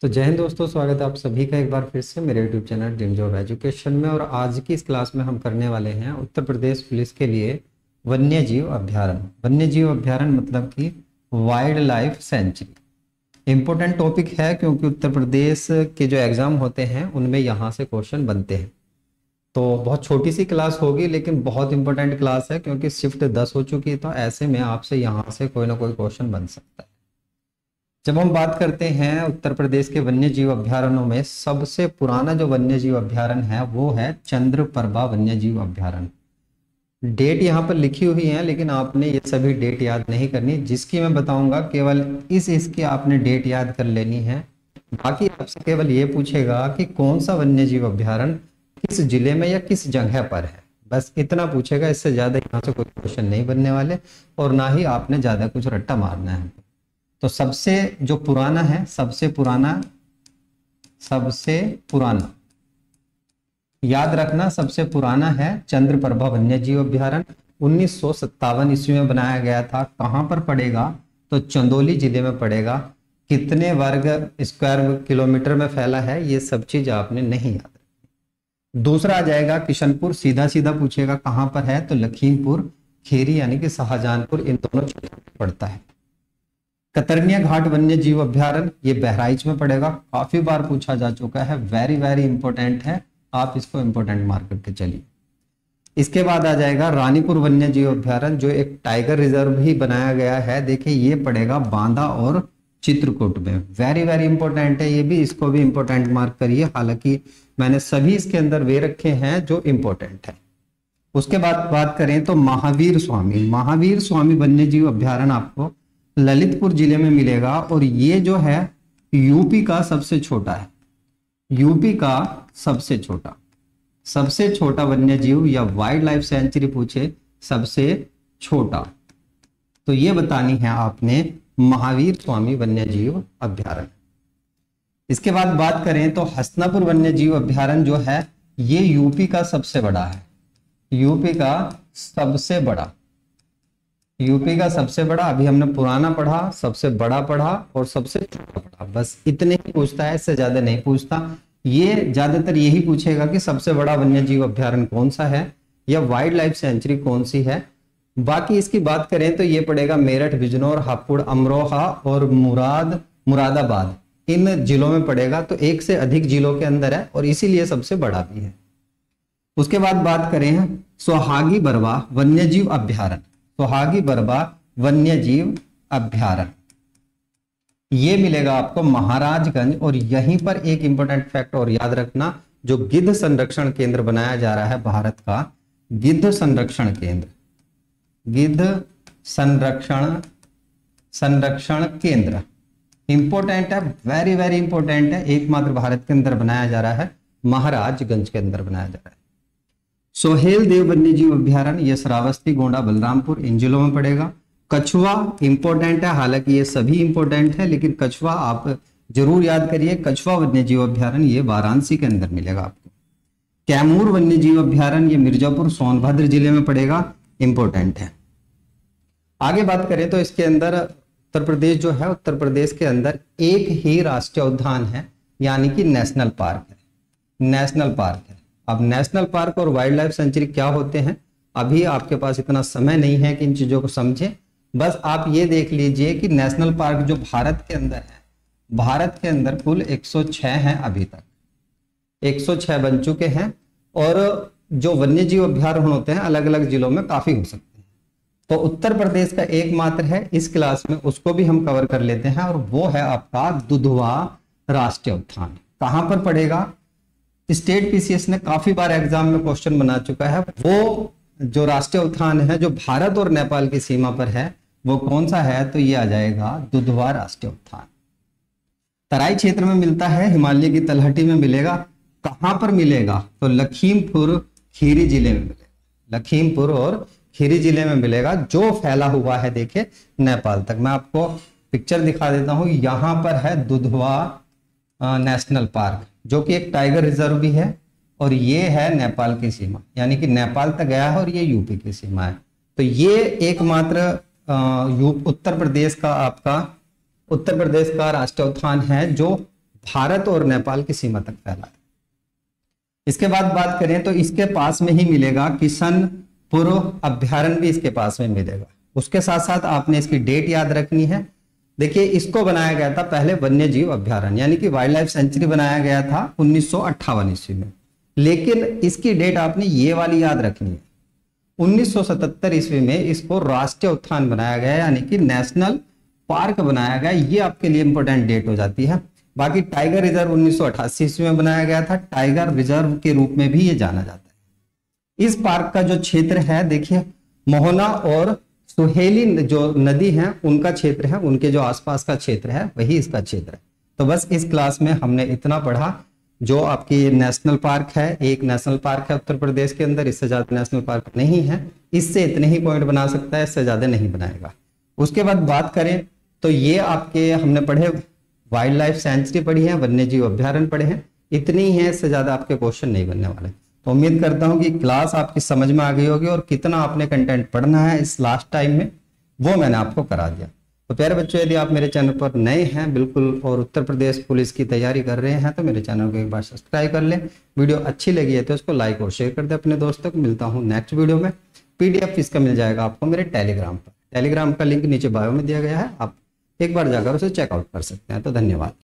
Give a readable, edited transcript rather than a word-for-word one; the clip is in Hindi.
तो जय हिंद दोस्तों, स्वागत है आप सभी का एक बार फिर से मेरे YouTube channel dream job education में। और आज की इस क्लास में हम करने वाले हैं उत्तर प्रदेश पुलिस के लिए वन्यजीव अभ्यारण्य। वन्यजीव अभ्यारण्य मतलब कि wild life sanctuary. Important topic है क्योंकि उत्तर प्रदेश के जो एग्जाम होते हैं उनमें यहाँ से क्वेश्चन बनते हैं। तो बहुत छोटी सी क्लास होगी लेकिन बहुत इंपॉर्टेंट क्लास है क्योंकि शिफ्ट 10 हो चुकी है, तो ऐसे में आपसे यहाँ से कोई ना कोई क्वेश्चन बन सकता है। जब हम बात करते हैं उत्तर प्रदेश के वन्य जीव अभ्यारण्यों में सबसे पुराना जो वन्य जीव अभ्यारण्य है वो है चंद्रप्रभा वन्य जीव अभ्यारण्य। डेट यहाँ पर लिखी हुई है लेकिन आपने ये सभी डेट याद नहीं करनी, जिसकी मैं बताऊंगा केवल इसकी आपने डेट याद कर लेनी है। बाकी आपसे केवल ये पूछेगा कि कौन सा वन्य जीव अभ्यारण्य किस जिले में या किस जगह पर है, बस इतना पूछेगा। इससे ज्यादा यहाँ से कोई क्वेश्चन नहीं बनने वाले और ना ही आपने ज्यादा कुछ रट्टा मारना है। तो सबसे जो पुराना है, सबसे पुराना याद रखना, सबसे पुराना है चंद्रप्रभा वन्यजीव अभ्यारण्य। 1957 ईस्वी में बनाया गया था। कहां पर पड़ेगा? तो चंदौली जिले में पड़ेगा। कितने वर्ग स्क्वायर किलोमीटर में फैला है ये सब चीज आपने नहीं याद रखनी। दूसरा आ जाएगा किशनपुर, सीधा सीधा पूछेगा कहां पर है, तो लखीमपुर खेरी यानी कि शाहजहानपुर, इन दोनों क्षेत्रों में पड़ता है। कतरनिया घाट वन्य जीव अभ्यारण्य ये बहराइच में पड़ेगा। काफी बार पूछा जा चुका है, वेरी वेरी इंपॉर्टेंट है, आप इसको इंपॉर्टेंट मार्क करके चलिए। इसके बाद आ जाएगा रानीपुर वन्य जीव अभ्यारण्य, जो एक टाइगर रिजर्व भी बनाया गया है। देखिए ये पड़ेगा बांदा और चित्रकूट में, वेरी वेरी इंपॉर्टेंट है ये भी, इसको भी इंपॉर्टेंट मार्क करिए। हालांकि मैंने सभी इसके अंदर वे रखे हैं जो इंपॉर्टेंट है। उसके बाद बात करें तो महावीर स्वामी वन्य जीव अभ्यारण्य आपको ललितपुर जिले में मिलेगा और ये जो है यूपी का सबसे छोटा है। यूपी का सबसे छोटा वन्य जीव या वाइल्ड लाइफ सेंचुरी पूछे सबसे छोटा, तो ये बतानी है आपने महावीर स्वामी वन्य जीव अभ्यारण्य। इसके बाद बात करें तो हसनापुर वन्य जीव अभ्यारण्य जो है ये यूपी का सबसे बड़ा है। यूपी का सबसे बड़ा, अभी हमने पुराना पढ़ा, सबसे बड़ा पढ़ा और सबसे छोटा पढ़ा, बस इतने ही पूछता है, इससे ज्यादा नहीं पूछता। ये ज्यादातर यही पूछेगा कि सबसे बड़ा वन्य जीव अभ्यारण्य कौन सा है या वाइल्ड लाइफ सेंचुरी कौन सी है। बाकी इसकी बात करें तो ये पड़ेगा मेरठ, बिजनौर, हापुड़, अमरोहा और मुरादाबाद, इन जिलों में पड़ेगा। तो एक से अधिक जिलों के अंदर है और इसीलिए सबसे बड़ा भी है। उसके बाद बात करें सोहागी बरवा वन्यजीव अभ्यारण्य। सोहागी बरवा वन्यजीव अभ्यारण्य ये मिलेगा आपको महाराजगंज। और यहीं पर एक इंपॉर्टेंट फैक्ट और याद रखना, जो गिद्ध संरक्षण केंद्र बनाया जा रहा है भारत का, गिद्ध संरक्षण केंद्र इंपॉर्टेंट है, वेरी वेरी इंपॉर्टेंट है। एकमात्र भारत के अंदर बनाया जा रहा है, महाराजगंज के अंदर बनाया जा रहा है। सोहेल देव वन्यजीव अभ्यारण्य ये श्रावस्ती, गोंडा, बलरामपुर, इन जिलों में पड़ेगा। कछुआ इंपॉर्टेंट है, हालांकि ये सभी इंपॉर्टेंट है लेकिन कछुआ आप जरूर याद करिए। कछुआ वन्यजीव अभ्यारण्य ये वाराणसी के अंदर मिलेगा आपको। कैमूर वन्यजीव अभ्यारण्य ये मिर्जापुर, सोनभद्र जिले में पड़ेगा, इंपॉर्टेंट है। आगे बात करें तो इसके अंदर उत्तर प्रदेश जो है, उत्तर प्रदेश के अंदर एक ही राष्ट्रीय उद्यान है यानी कि नेशनल पार्क है। अब नेशनल पार्क और वाइल्ड लाइफ सेंचुरी क्या होते हैं, अभी आपके पास इतना समय नहीं है कि इन चीजों को समझें। बस आप ये देख लीजिए कि नेशनल पार्क जो भारत के अंदर है, भारत के अंदर कुल 106 हैं, अभी तक 106 बन चुके हैं। और जो वन्यजीव अभ्यारण्य होते हैं अलग अलग जिलों में काफी हो सकते हैं। तो उत्तर प्रदेश का एकमात्र है इस क्लास में, उसको भी हम कवर कर लेते हैं और वो है आपका दुधवा राष्ट्रीय उद्यान। कहां पर पड़ेगा? स्टेट पीसीएस ने काफी बार एग्जाम में क्वेश्चन बना चुका है। वो जो राष्ट्रीय उद्यान है जो भारत और नेपाल की सीमा पर है वो कौन सा है, तो ये आ जाएगा दुधवा राष्ट्रीय उद्यान। तराई क्षेत्र में मिलता है, हिमालय की तलहटी में मिलेगा। कहां पर मिलेगा? तो लखीमपुर खीरी जिले में मिलेगा। लखीमपुर और खीरी जिले में मिलेगा, जो फैला हुआ है देखे नेपाल तक। मैं आपको पिक्चर दिखा देता हूं, यहां पर है दुधवा नेशनल पार्क, जो कि एक टाइगर रिजर्व भी है और ये है नेपाल की सीमा, यानी कि नेपाल तक गया है और ये यूपी की सीमा है। तो ये एकमात्र उत्तर प्रदेश का राष्ट्रीय उद्यान है जो भारत और नेपाल की सीमा तक फैला है। इसके बाद बात करें तो इसके पास में ही मिलेगा किशनपुर अभ्यारण्य भी इसके पास में मिलेगा। उसके साथ साथ आपने इसकी डेट याद रखनी है। देखिए इसको बनाया गया था पहले वन्य जीव अभ्यारण्य यानी कि वाइल्ड लाइफ सेंचुरी बनाया गया था 1958 ईस्वी में, लेकिन इसकी डेट आपने ये वाली याद रखनी है। 1977 ईस्वी में इसको राष्ट्रीय उद्यान बनाया गया यानी कि नेशनल पार्क बनाया गया। ये आपके लिए इंपॉर्टेंट डेट हो जाती है। बाकी टाइगर रिजर्व 1988 ईस्वी में बनाया गया था। टाइगर रिजर्व के रूप में भी ये जाना जाता है। इस पार्क का जो क्षेत्र है देखिए मोहना और सुहेली जो नदी है उनका क्षेत्र है, उनके जो आसपास का क्षेत्र है वही इसका क्षेत्र है। तो बस इस क्लास में हमने इतना पढ़ा। जो आपकी नेशनल पार्क है, एक नेशनल पार्क है उत्तर प्रदेश के अंदर, इससे ज्यादा नेशनल पार्क नहीं है। इससे इतने ही पॉइंट बना सकता है, इससे ज्यादा नहीं बनाएगा। उसके बाद बात करें तो ये आपके हमने पढ़े वाइल्ड लाइफ सेंचुरी पढ़ी है, वन्य जीव अभ्यारण्य पढ़े हैं, इतनी ही है, इससे ज्यादा आपके क्वेश्चन नहीं बनने वाले। तो उम्मीद करता हूं कि क्लास आपकी समझ में आ गई होगी और कितना आपने कंटेंट पढ़ना है इस लास्ट टाइम में वो मैंने आपको करा दिया। तो प्यारे बच्चों, यदि आप मेरे चैनल पर नए हैं बिल्कुल और उत्तर प्रदेश पुलिस की तैयारी कर रहे हैं तो मेरे चैनल को एक बार सब्सक्राइब कर लें। वीडियो अच्छी लगी है तो उसको लाइक और शेयर कर दें अपने दोस्तों को। मिलता हूँ नेक्स्ट वीडियो में। PDF इसका मिल जाएगा आपको मेरे टेलीग्राम पर। टेलीग्राम का लिंक नीचे बायो में दिया गया है, आप एक बार जाकर उसे चेकआउट कर सकते हैं। तो धन्यवाद।